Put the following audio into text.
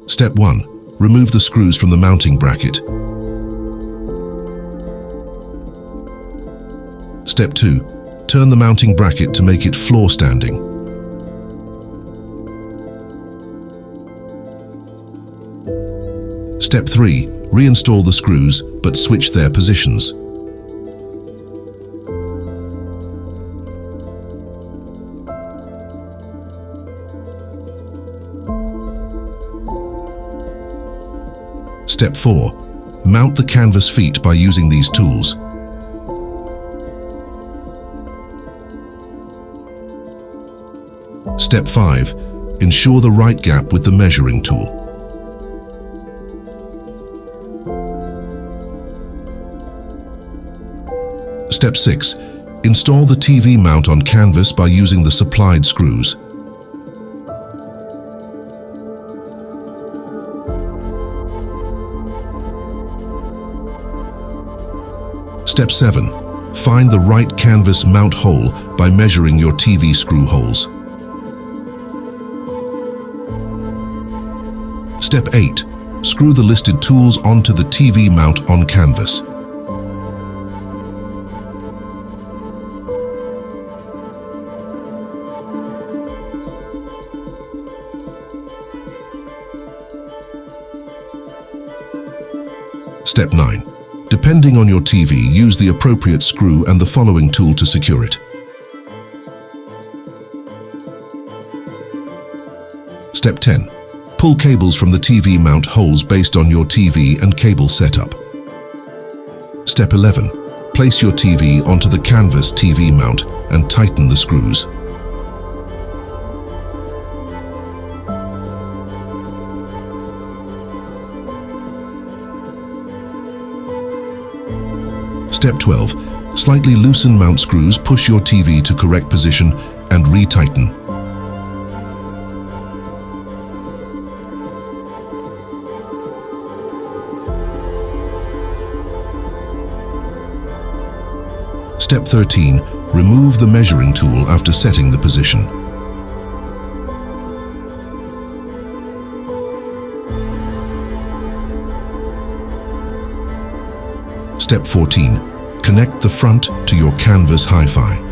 Step 1. Remove the screws from the mounting bracket. Step 2. Turn the mounting bracket to make it floor standing. Step 3. Reinstall the screws, but switch their positions. Step 4. Mount the canvas feet by using these tools. Step 5. Ensure the right gap with the measuring tool. Step 6. Install the TV mount on canvas by using the supplied screws. Step 7. Find the right canvas mount hole by measuring your TV screw holes. Step 8. Screw the listed tools onto the TV mount on canvas. Step 9. Depending on your TV, use the appropriate screw and the following tool to secure it. Step 10. Pull cables from the TV mount holes based on your TV and cable setup. Step 11. Place your TV onto the canvas TV mount and tighten the screws. Step 12. Slightly loosen mount screws, push your TV to correct position and retighten. Step 13. Remove the measuring tool after setting the position. Step 14. Connect the front to your canvas HiFi.